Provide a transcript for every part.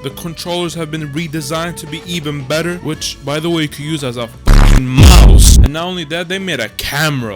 The controllers have been redesigned to be even better, which, by the way, you could use as a fucking mouse. And not only that, they made a camera.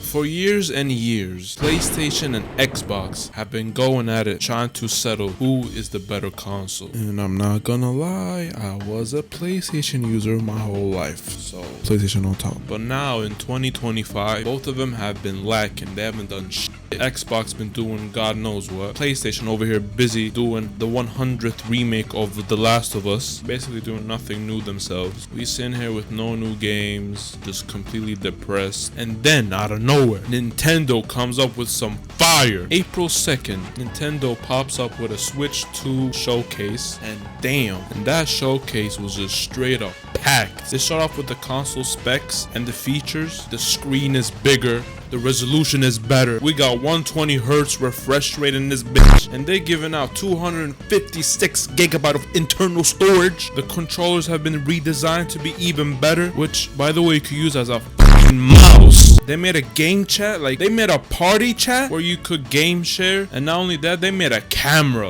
For years and years, PlayStation and Xbox have been going at it, trying to settle who is the better console. And I'm not gonna lie, I was a PlayStation user my whole life, so PlayStation on top. But now in 2025, both of them have been lacking. They haven't done shit. Xbox been doing God knows what. PlayStation over here busy doing the 100th remake of The Last of Us, basically doing nothing new themselves. We sit here with no new games, just completely depressed. And then out of nowhere, Nintendo comes up with some fire. April 2nd, Nintendo pops up with a Switch 2 showcase, and damn, and that showcase was just straight up packed. They start off with the console specs and the features. The screen is bigger, the resolution is better. We got 120 Hz refresh rate in this bitch, and they giving out 256 gigabyte of internal storage. The controllers have been redesigned to be even better, which, by the way, you could use as a fucking mouse. They made a game chat, like they made a party chat where you could game share, and not only that, they made a camera.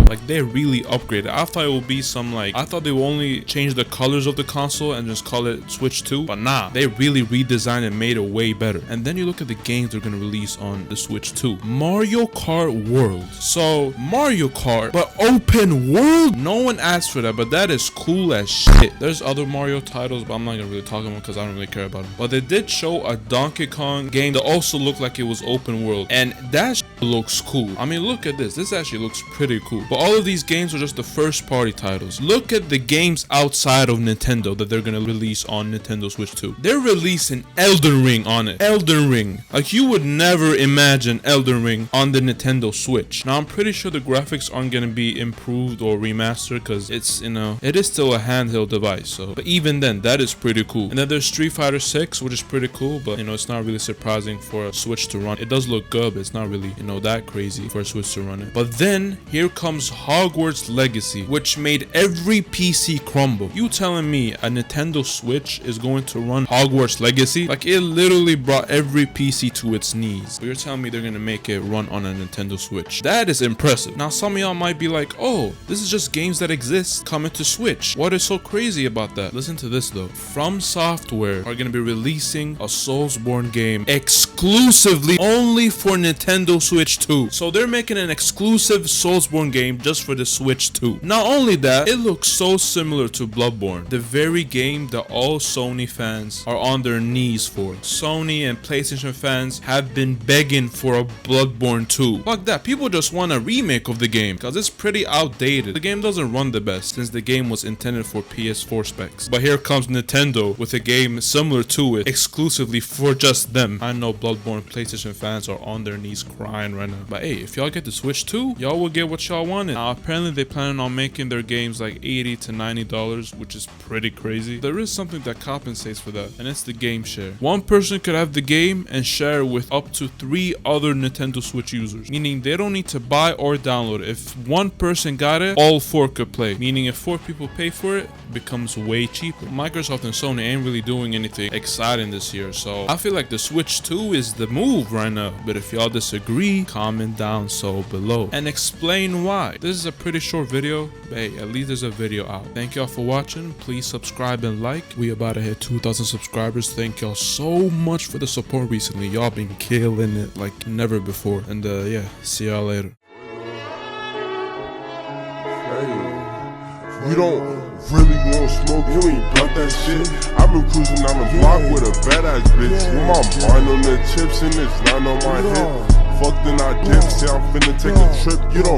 Like they really upgraded. I thought it would be some I thought they would only change the colors of the console and just call it Switch 2, but nah, they really redesigned and made it way better. And then you look at the games they're gonna release on the Switch 2. Mario Kart World. So Mario Kart, but open world? No one asked for that, but that is cool as shit. There's other Mario titles, but I'm not gonna really talk about them because I don't really care about them. But they did show a Donkey Kong game that also looked like it was open world, and that looks cool. I mean, look at this. This actually looks pretty cool. But all of these games are just the first party titles. Look at the games outside of Nintendo that they're gonna release on Nintendo Switch 2. They're releasing Elden Ring on it. Elden Ring. Like, you would never imagine Elden Ring on the Nintendo Switch. Now, I'm pretty sure the graphics aren't gonna be improved or remastered because it's, it is still a handheld device. So, but even then, that is pretty cool. And then there's Street Fighter 6, which is pretty cool, but it's not really surprising for a Switch to run. It does look good, but it's not really, that crazy for a Switch to run it. But then here comes Hogwarts Legacy, which made every PC crumble. You telling me a Nintendo Switch is going to run Hogwarts Legacy? Like, it literally brought every PC to its knees. But you're telling me they're gonna make it run on a Nintendo Switch? That is impressive. Now, some of y'all might be like, oh, this is just games that exist coming to Switch. What is so crazy about that? Listen to this though. From Software are gonna be releasing a Soulsborne game exclusively only for Nintendo Switch 2. So they're making an exclusive Soulsborne game just for the Switch 2. Not only that, it looks so similar to Bloodborne, the very game that all Sony fans are on their knees for. Sony and PlayStation fans have been begging for a Bloodborne 2. Fuck that, people just want a remake of the game because it's pretty outdated. The game doesn't run the best since the game was intended for PS4 specs. But here comes Nintendo with a game similar to it exclusively for just them. I know Bloodborne PlayStation fans are on their knees crying right now. But hey, if y'all get the Switch 2, y'all will get what y'all wanted. Now, apparently they planning on making their games like $80 to $90, which is pretty crazy. There is something that compensates for that, and it's the game share. One person could have the game and share it with up to 3 other Nintendo Switch users, meaning they don't need to buy or download it. If one person got it, all 4 could play, meaning if 4 people pay for it, it becomes way cheaper. Microsoft and Sony ain't really doing anything exciting this year, so I feel like the Switch 2 is the move right now. But if y'all disagree, comment down so below and explain why. This is a pretty short video, but hey, at least there's a video out. Thank y'all for watching. Please subscribe and like. We about to hit 2,000 subscribers. Thank y'all so much for the support recently. Y'all been killing it like never before. And yeah, see y'all later. You don't really want smoke, you ain't blunt that shit. I've been cruising down the block with a badass bitch. With my mind on the chips and this line on my hip. Fuck then I dip, say I'm finna take a trip, you don't